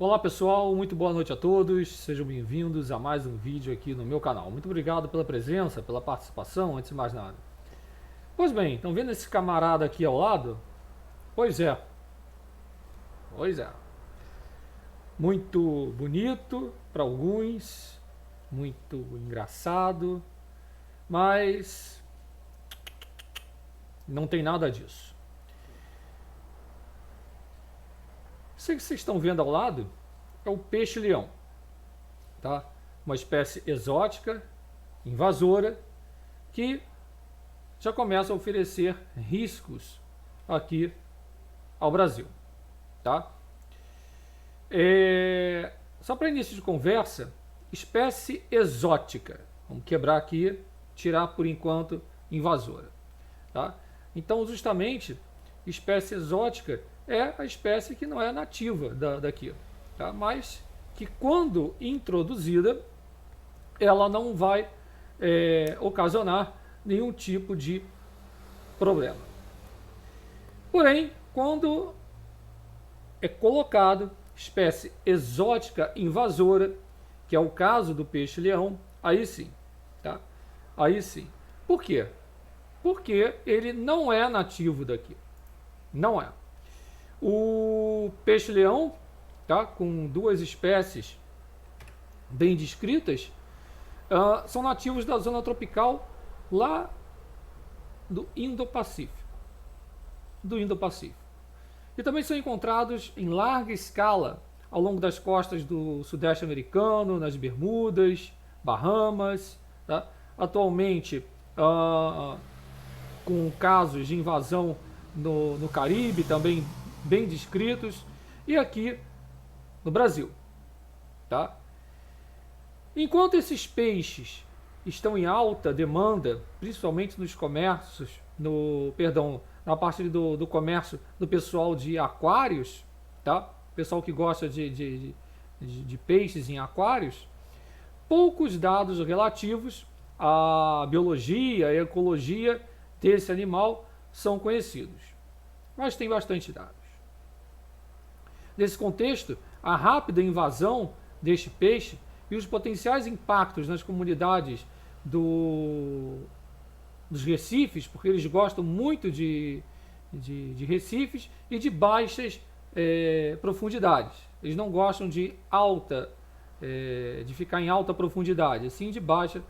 Olá pessoal, muito boa noite a todos, sejam bem-vindos a mais um vídeo aqui no meu canal. Muito obrigado pela presença, pela participação, antes de mais nada. Pois bem, estão vendo esse camarada aqui ao lado? Pois é, pois é. Muito bonito para alguns, muito engraçado, mas não tem nada disso. Isso que vocês estão vendo ao lado é o peixe-leão, tá? Uma espécie exótica, invasora, que já começa a oferecer riscos aqui ao Brasil, tá? Só para início de conversa, espécie exótica. Vamos quebrar aqui, tirar por enquanto invasora, tá? Então, justamente, espécie exótica é a espécie que não é nativa daqui, tá? Mas que quando introduzida, ela não vai ocasionar nenhum tipo de problema. Porém, quando é colocado espécie exótica invasora, que é o caso do peixe-leão, aí sim, tá? Aí sim. Por quê? Porque ele não é nativo daqui. Não é. O peixe-leão, tá? Com duas espécies bem descritas, são nativos da zona tropical lá do Indo-Pacífico. E também são encontrados em larga escala ao longo das costas do Sudeste americano, nas Bermudas, Bahamas, tá? Atualmente, com casos de invasão no Caribe, também bem descritos, e aqui no Brasil, tá? Enquanto esses peixes estão em alta demanda, principalmente nos comércios, na parte do comércio do pessoal de aquários, tá? Pessoal que gosta de peixes em aquários, poucos dados relativos à biologia e ecologia desse animal são conhecidos, mas tem bastante dados. Nesse contexto, a rápida invasão deste peixe e os potenciais impactos nas comunidades dos recifes, porque eles gostam muito de recifes e de baixas profundidades. Eles não gostam de ficar em alta profundidade, sim de baixa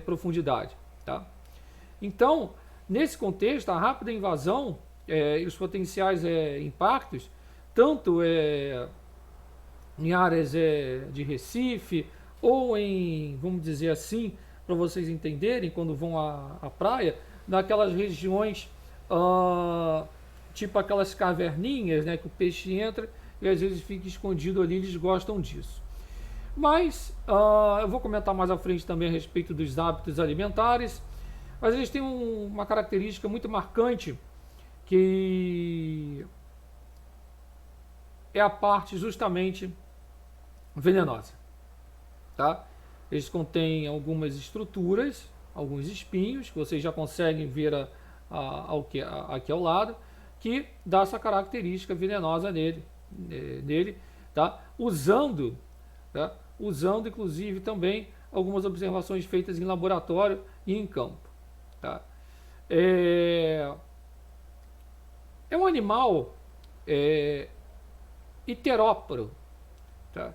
profundidade, tá? Então, nesse contexto, a rápida invasão e os potenciais impactos, tanto em áreas de Recife ou em, vamos dizer assim, para vocês entenderem, quando vão à praia, naquelas regiões, tipo aquelas caverninhas, né, que o peixe entra e às vezes fica escondido ali, eles gostam disso. Mas eu vou comentar mais à frente também a respeito dos hábitos alimentares, mas eles têm uma característica muito marcante, que é a parte justamente venenosa, tá? Eles contêm algumas estruturas, alguns espinhos, que vocês já conseguem ver aqui ao lado, que dá essa característica venenosa nele, tá? Usando inclusive também algumas observações feitas em laboratório e em campo, tá? É um animal heteróporo, tá?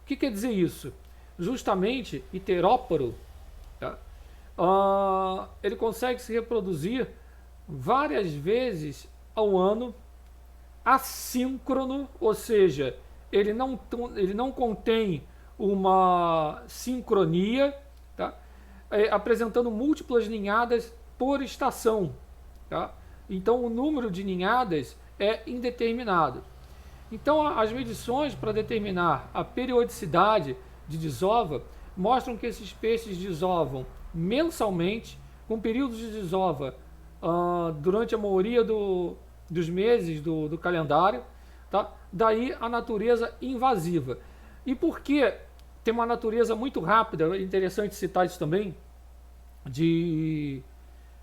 O que quer dizer isso? Justamente, heteróporo, tá? Ele consegue se reproduzir várias vezes ao ano, assíncrono, ou seja, ele não contém uma sincronia, tá? Apresentando múltiplas ninhadas por estação, tá? Então o número de ninhadas é indeterminado. Então as medições para determinar a periodicidade de desova mostram que esses peixes desovam mensalmente, com períodos de desova durante a maioria dos meses do calendário, tá? Daí a natureza invasiva. E por que tem uma natureza muito rápida, é interessante citar isso também, de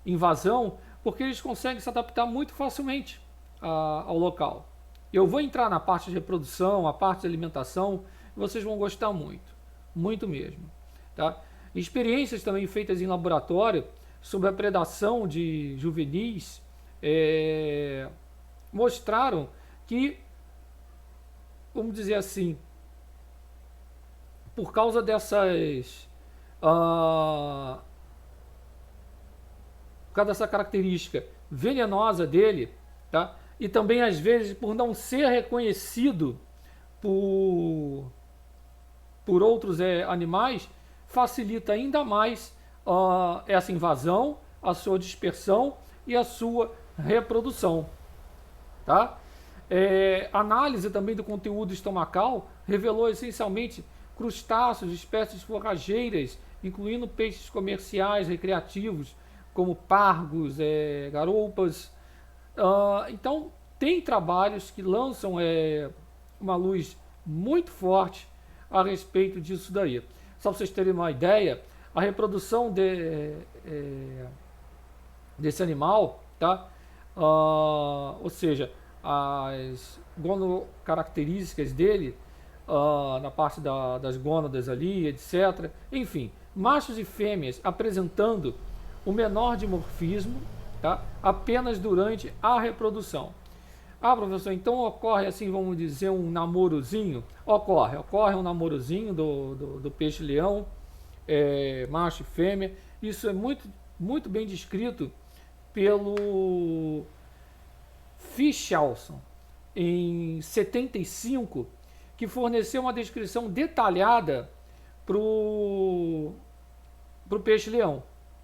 invasão, porque eles conseguem se adaptar muito facilmente ao local, Eu vou entrar na parte de reprodução, a parte de alimentação, e vocês vão gostar muito, muito mesmo. Tá? Experiências também feitas em laboratório sobre a predação de juvenis mostraram que, vamos dizer assim, por causa por causa dessa característica venenosa dele, tá? E também às vezes por não ser reconhecido por outros animais, facilita ainda mais essa invasão, a sua dispersão e a sua reprodução. Tá? Análise também do conteúdo estomacal revelou essencialmente crustáceos, espécies forrageiras, incluindo peixes comerciais, recreativos, como pargos, garoupas. Então, tem trabalhos que lançam uma luz muito forte a respeito disso daí. Só para vocês terem uma ideia, a reprodução desse animal, tá? Ou seja, as gonocaracterísticas dele, na parte das gônadas ali, etc. Enfim, machos e fêmeas apresentando o menor dimorfismo, tá? Apenas durante a reprodução. Professor, então ocorre assim, vamos dizer, um namorozinho? Ocorre um namorozinho do peixe-leão, macho e fêmea. Isso é muito, muito bem descrito pelo Fichalson, em 75, que forneceu uma descrição detalhada para o peixe-leão,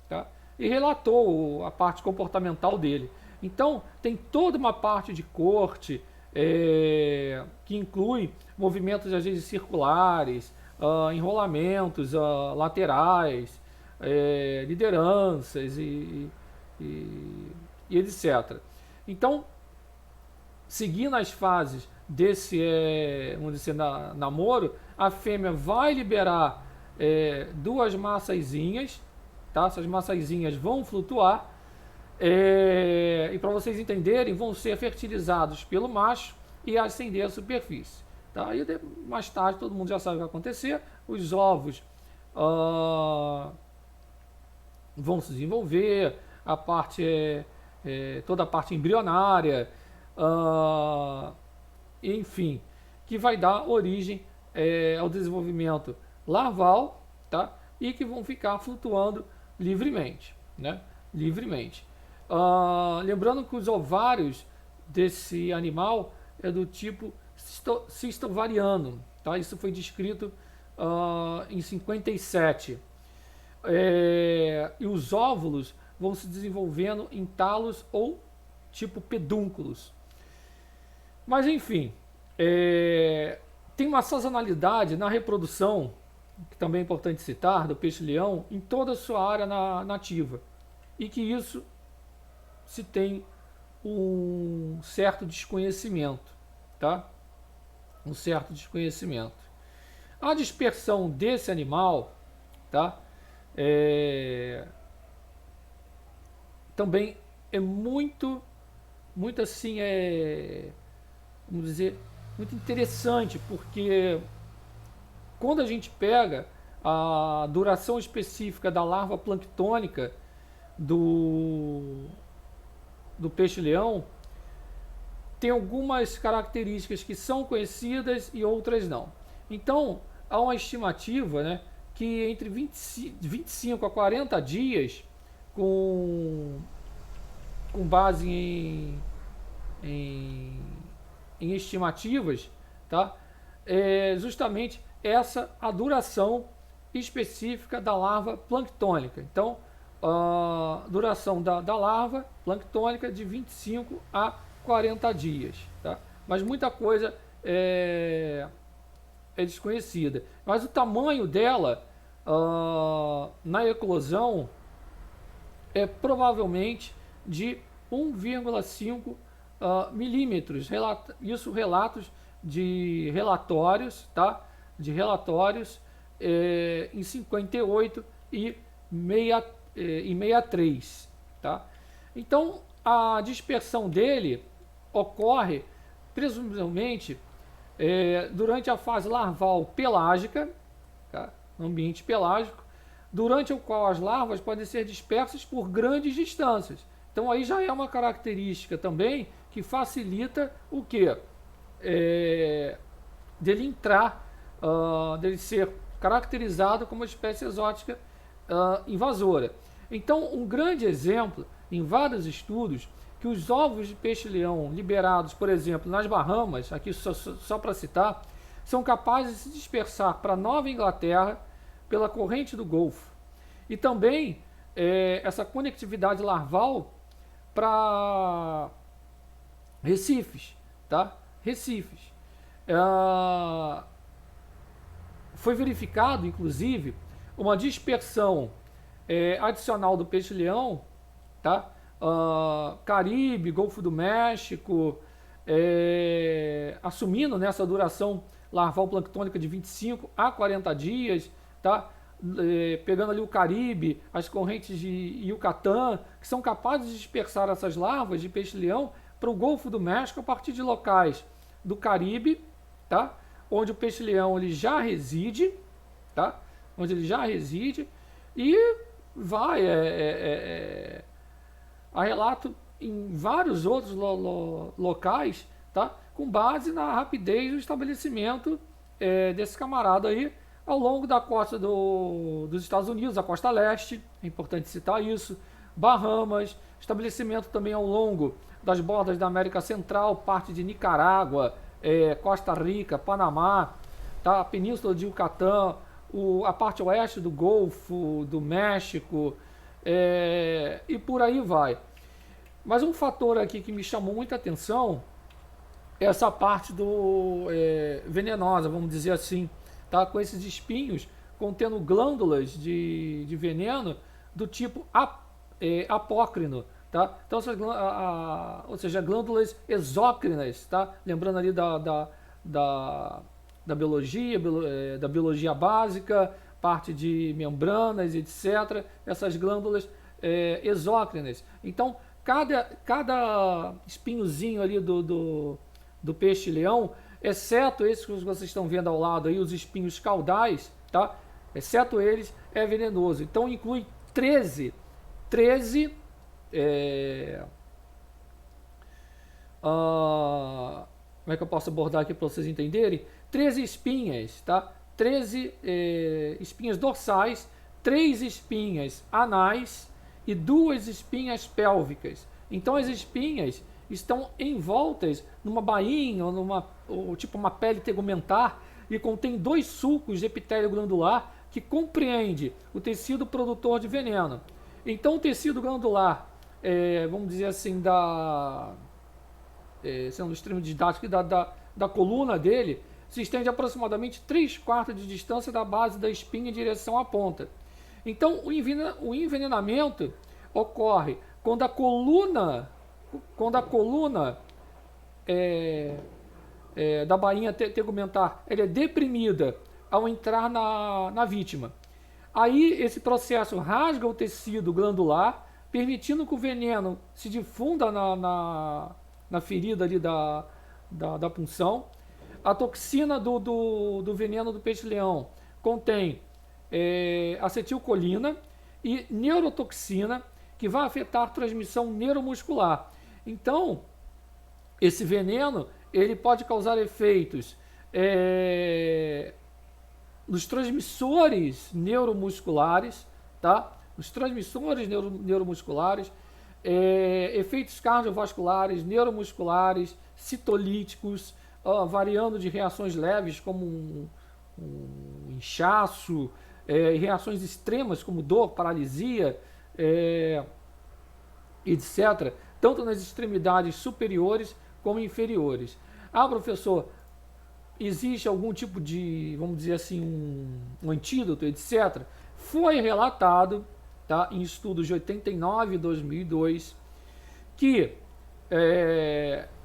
tá? E relatou a parte comportamental dele. Então, tem toda uma parte de corte que inclui movimentos, às vezes, circulares, enrolamentos laterais, lideranças e etc. Então, seguindo as fases desse vamos dizer, namoro, a fêmea vai liberar duas maçãzinhas, tá? Essas maçãzinhas vão flutuar, e para vocês entenderem, vão ser fertilizados pelo macho e ascender à superfície. Tá? E mais tarde, todo mundo já sabe o que vai acontecer, os ovos vão se desenvolver, a parte toda a parte embrionária, enfim, que vai dar origem ao desenvolvimento larval, tá? E que vão ficar flutuando livremente, né? Livremente. Lembrando que os ovários desse animal é do tipo cistovariano, tá? Isso foi descrito em 57. E os óvulos vão se desenvolvendo em talos ou tipo pedúnculos. Mas enfim, tem uma sazonalidade na reprodução, que também é importante citar, do peixe-leão, em toda a sua área nativa. E que isso se tem um certo desconhecimento, tá? Um certo desconhecimento. A dispersão desse animal, tá? Também é muito assim, vamos dizer, muito interessante, porque quando a gente pega a duração específica da larva planctônica do peixe-leão, tem algumas características que são conhecidas e outras não. Então, há uma estimativa, né, que entre 25 a 40 dias, com base em estimativas, tá? Justamente essa a duração específica da larva planctônica. Então, a duração da larva planctônica de 25 a 40 dias. Tá? Mas muita coisa é desconhecida. Mas o tamanho dela na eclosão é provavelmente de 1,5 milímetros. Isso relatos de relatórios, tá? De relatórios em 58 e 63, tá? Então, a dispersão dele ocorre presumivelmente durante a fase larval pelágica, tá? Ambiente pelágico, durante o qual as larvas podem ser dispersas por grandes distâncias. Então aí já é uma característica também que facilita o quê? Dele entrar, dele ser caracterizado como uma espécie exótica invasora. Então, um grande exemplo, em vários estudos, que os ovos de peixe-leão liberados, por exemplo, nas Bahamas, aqui só para citar, são capazes de se dispersar para Nova Inglaterra pela corrente do Golfo. E também essa conectividade larval para Recifes, tá? Recifes. Foi verificado, inclusive, uma dispersão adicional do peixe-leão, tá? Caribe, Golfo do México, assumindo nessa duração larval planctônica de 25 a 40 dias, tá? Pegando ali o Caribe, as correntes de Yucatán, que são capazes de dispersar essas larvas de peixe-leão para o Golfo do México a partir de locais do Caribe, tá? Onde o peixe-leão ele já reside, tá? Onde ele já reside, e vai a relato em vários outros locais, tá? Com base na rapidez do estabelecimento desse camarada aí ao longo da costa dos Estados Unidos, a costa leste, é importante citar isso, Bahamas, estabelecimento também ao longo das bordas da América Central, parte de Nicarágua, Costa Rica, Panamá, tá? A Península de Yucatán, a parte oeste do Golfo do México, e por aí vai. Mas um fator aqui que me chamou muita atenção é essa parte venenosa, vamos dizer assim, tá? Com esses espinhos contendo glândulas de veneno do tipo apócrino, tá? Então, ou seja, glândulas exócrinas, tá? Lembrando ali da biologia básica, parte de membranas, etc. Essas glândulas exócrinas. Então, cada espinhozinho ali do peixe-leão, exceto esses que vocês estão vendo ao lado aí, os espinhos caudais, tá? Exceto eles, é venenoso. Então, inclui 13 como é que eu posso abordar aqui para vocês entenderem? 13 espinhas, tá? 13 espinhas dorsais, 3 espinhas anais e 2 espinhas pélvicas. Então as espinhas estão envoltas numa bainha ou tipo uma pele tegumentar e contém 2 sulcos de epitélio glandular que compreende o tecido produtor de veneno. Então o tecido glandular, vamos dizer assim, sendo extremo didático, da coluna dele, se estende aproximadamente 3/4 de distância da base da espinha em direção à ponta. Então o envenenamento ocorre quando a coluna da bainha tegumentar ela é deprimida ao entrar na vítima. Aí esse processo rasga o tecido glandular, permitindo que o veneno se difunda na ferida ali da punção. A toxina do veneno do peixe-leão contém acetilcolina e neurotoxina, que vai afetar a transmissão neuromuscular. Então, esse veneno ele pode causar efeitos nos transmissores neuromusculares, tá? Os transmissores neuromusculares, efeitos cardiovasculares, neuromusculares, citolíticos, variando de reações leves como um inchaço, reações extremas como dor, paralisia, etc., tanto nas extremidades superiores como inferiores. Professor, existe algum tipo de, vamos dizer assim, um antídoto, etc.? Foi relatado, tá, em estudos de 89 e 2002 que,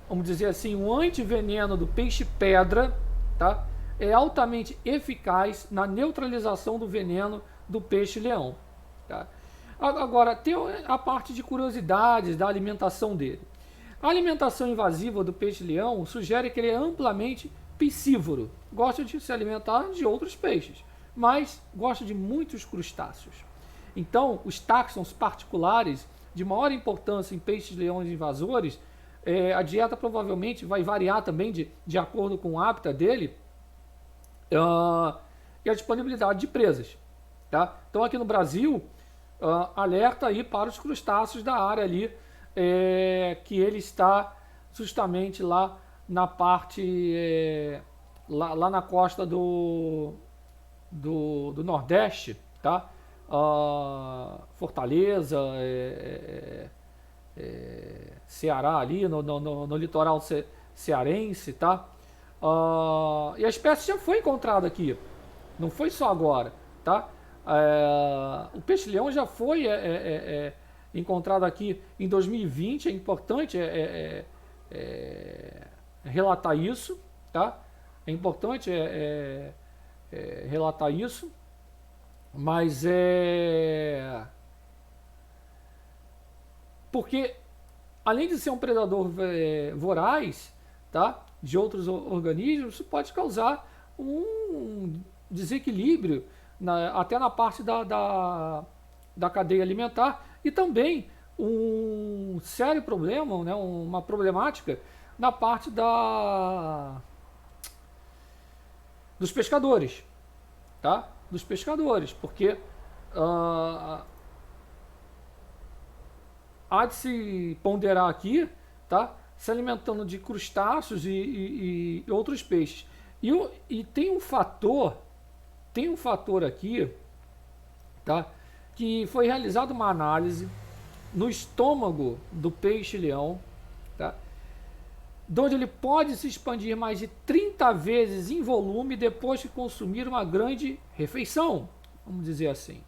vamos dizer assim, o antiveneno do peixe-pedra, tá, é altamente eficaz na neutralização do veneno do peixe-leão. Tá? Agora, tem a parte de curiosidades da alimentação dele. A alimentação invasiva do peixe-leão sugere que ele é amplamente piscívoro, gosta de se alimentar de outros peixes, mas gosta de muitos crustáceos. Então, os táxons particulares de maior importância em peixes-leões invasores, a dieta provavelmente vai variar também de acordo com o hábitat dele e a disponibilidade de presas. Tá? Então, aqui no Brasil, alerta aí para os crustáceos da área ali, que ele está justamente lá na parte, lá na costa do Nordeste, tá? Fortaleza, Ceará ali, no litoral cearense, tá? E a espécie já foi encontrada aqui, não foi só agora, tá? O peixe-leão já foi encontrado aqui em 2020, é importante relatar isso, tá? É importante relatar isso, mas porque além de ser um predador voraz, tá? De outros organismos, isso pode causar um desequilíbrio até na parte da cadeia alimentar e também um sério problema, né? Uma problemática na parte dos pescadores, tá? Dos pescadores, porque há de se ponderar aqui, tá? Se alimentando de crustáceos e outros peixes. E tem um fator aqui, tá? Que foi realizada uma análise no estômago do peixe-leão, tá? Onde ele pode se expandir mais de 30 vezes em volume depois de consumir uma grande refeição, vamos dizer assim,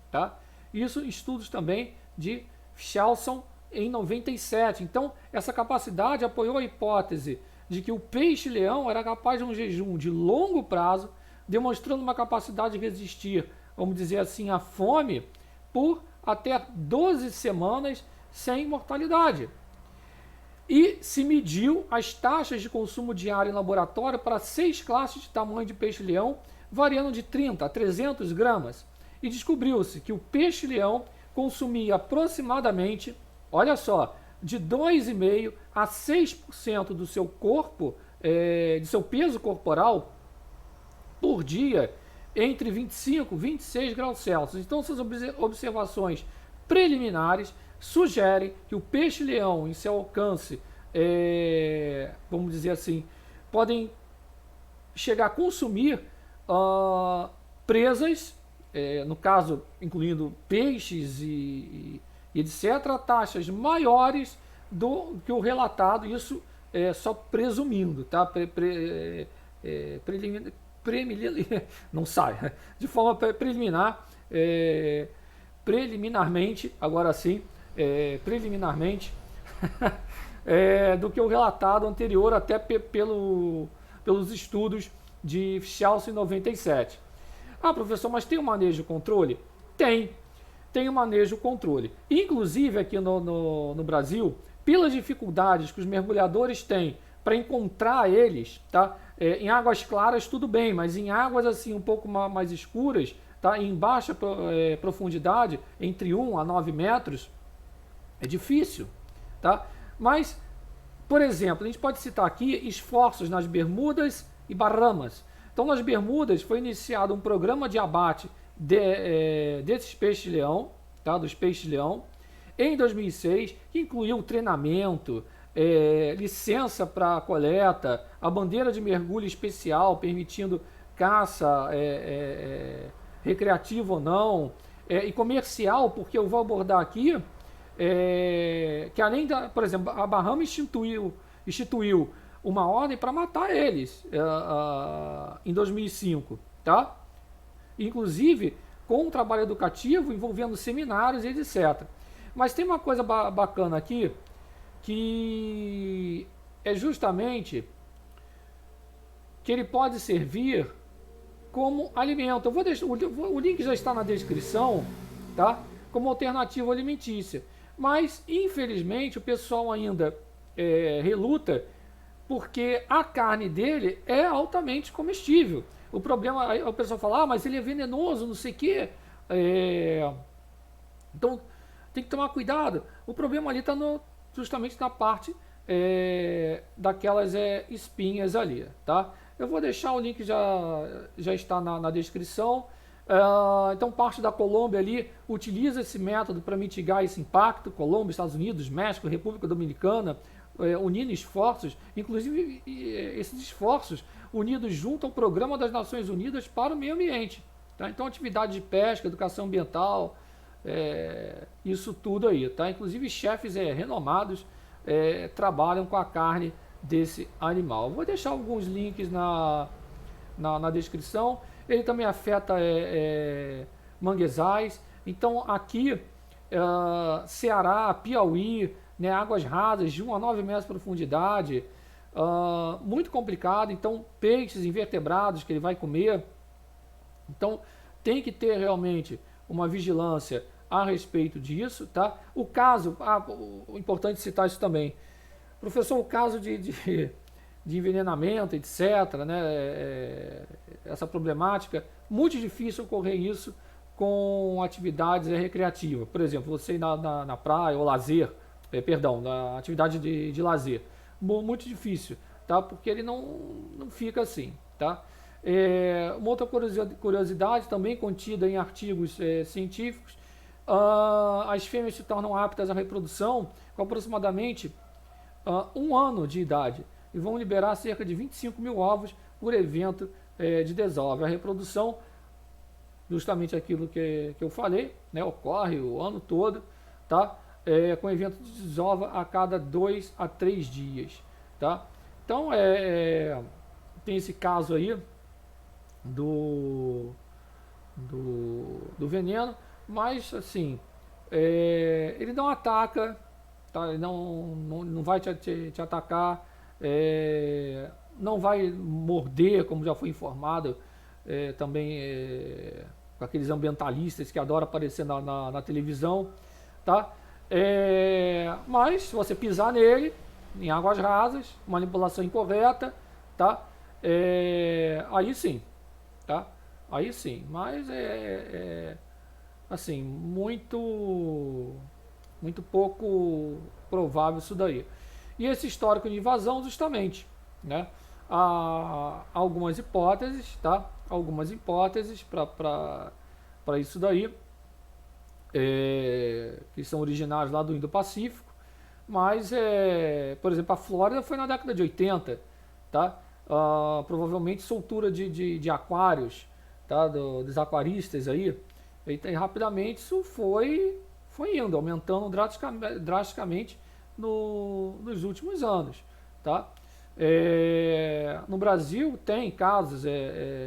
tá? Isso em estudos também de Chalson em 97. Então, essa capacidade apoiou a hipótese de que o peixe-leão era capaz de um jejum de longo prazo, demonstrando uma capacidade de resistir, vamos dizer assim, à fome por até 12 semanas sem mortalidade. E se mediu as taxas de consumo diário em laboratório para 6 classes de tamanho de peixe-leão, variando de 30 a 300 gramas. E descobriu-se que o peixe-leão consumia aproximadamente, olha só, de 2,5% a 6% do seu corpo, de seu peso corporal, por dia, entre 25 e 26 graus Celsius. Então, essas observações preliminares sugerem que o peixe-leão, em seu alcance, vamos dizer assim, podem chegar a consumir presas, no caso, incluindo peixes e etc., taxas maiores do que o relatado, isso só presumindo, tá? Não sai, de forma preliminar, preliminarmente, agora sim, preliminarmente, do que o relatado anterior, até pelos estudos de Chalson em 97. Ah, professor, mas tem um manejo controle? Tem um manejo controle. Inclusive aqui no Brasil, pelas dificuldades que os mergulhadores têm para encontrar eles, tá? Em águas claras tudo bem, mas em águas assim um pouco mais escuras, tá? Em baixa profundidade, entre 1 a 9 metros, é difícil, tá? Mas, por exemplo, a gente pode citar aqui esforços nas Bermudas e Bahamas. Então, nas Bermudas foi iniciado um programa de abate desses peixes-leão, tá? Dos peixes-leão, em 2006, que incluiu treinamento, licença para coleta, a bandeira de mergulho especial permitindo caça recreativa ou não, e comercial, porque eu vou abordar aqui que além da, por exemplo, a Bahamas instituiu uma ordem para matar eles em 2005, tá? Inclusive com um trabalho educativo envolvendo seminários e etc. Mas tem uma coisa bacana aqui, que é justamente que ele pode servir como alimento. Eu vou deixar, o link já está na descrição, tá? Como alternativa alimentícia. Mas, infelizmente, o pessoal ainda reluta, porque a carne dele é altamente comestível. O problema, aí o pessoal fala, mas ele é venenoso, não sei o quê. Então tem que tomar cuidado. O problema ali está justamente na parte daquelas espinhas ali, tá? Eu vou deixar o link, já está na descrição. Então parte da Colômbia ali utiliza esse método para mitigar esse impacto. Colômbia, Estados Unidos, México, República Dominicana, unindo esforços, inclusive esses esforços unidos junto ao Programa das Nações Unidas para o Meio Ambiente. Tá? Então atividade de pesca, educação ambiental, isso tudo aí. Tá? Inclusive chefes renomados trabalham com a carne desse animal. Vou deixar alguns links na descrição. Ele também afeta manguezais. Então aqui, Ceará, Piauí, né, águas rasas de 1 a 9 metros de profundidade, muito complicado. Então peixes, invertebrados que ele vai comer. Então tem que ter realmente uma vigilância a respeito disso. Tá? O caso, importante citar isso também, professor, o caso de envenenamento, etc., né, essa problemática, muito difícil ocorrer isso com atividades recreativas. Por exemplo, você ir na praia ou lazer, na atividade de lazer. Muito difícil, tá? Porque ele não fica assim. Tá? Uma outra curiosidade também contida em artigos científicos, as fêmeas se tornam aptas à reprodução com aproximadamente 1 ano de idade e vão liberar cerca de 25 mil ovos por evento de desova. A reprodução, justamente aquilo que eu falei, né, ocorre o ano todo, tá? Com evento de desova a cada 2 a 3 dias. Tá? Então, tem esse caso aí do veneno, mas assim, ele não ataca, tá? Ele não vai te atacar, não vai morder, como já foi informado também com aqueles ambientalistas que adoram aparecer na televisão, tá? Mas se você pisar nele em águas rasas, manipulação incorreta, tá? Aí sim, tá? Aí sim, mas assim, muito pouco provável isso daí. E esse histórico de invasão, justamente, né? Há algumas hipóteses, tá? Algumas hipóteses para isso daí, que são originários lá do Indo-Pacífico, mas, por exemplo, a Flórida foi na década de 80, tá? Provavelmente soltura de aquários, tá? Dos aquaristas aí, e rapidamente isso foi indo, aumentando drasticamente nos últimos anos, tá? No Brasil tem casos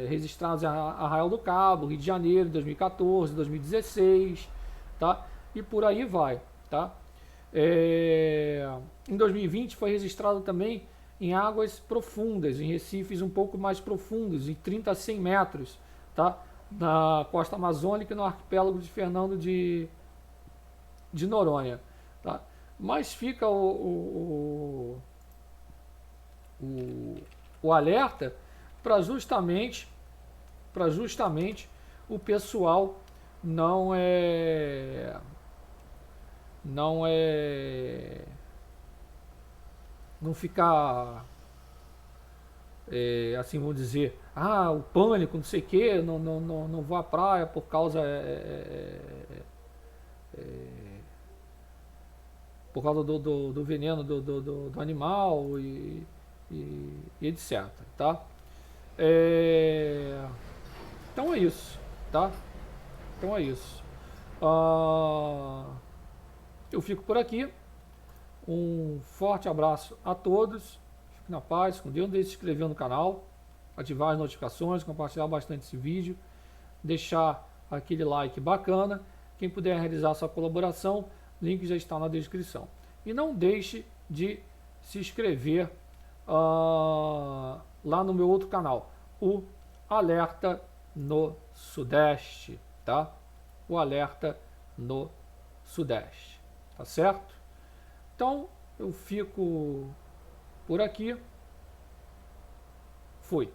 registrados em Arraial do Cabo, Rio de Janeiro, 2014, 2016, tá? E por aí vai, tá? Em 2020 foi registrado também em águas profundas, em recifes um pouco mais profundos, em 30 a 100 metros, tá? Na costa amazônica e no arquipélago de Fernando de Noronha, tá? Mas fica o alerta para justamente o pessoal não ficar assim, vamos dizer, o pânico, não sei o que, não vou à praia por causa do veneno do animal e etc, tá? Então é isso, tá? Então é isso. Eu fico por aqui. Um forte abraço a todos. Fique na paz, com Deus. Não deixe de se inscrever no canal, ativar as notificações, compartilhar bastante esse vídeo, deixar aquele like bacana. Quem puder realizar sua colaboração, link já está na descrição. E não deixe de se inscrever lá no meu outro canal, o Alerta no Sudeste, tá? O Alerta no Sudeste, tá certo? Então, eu fico por aqui. Fui.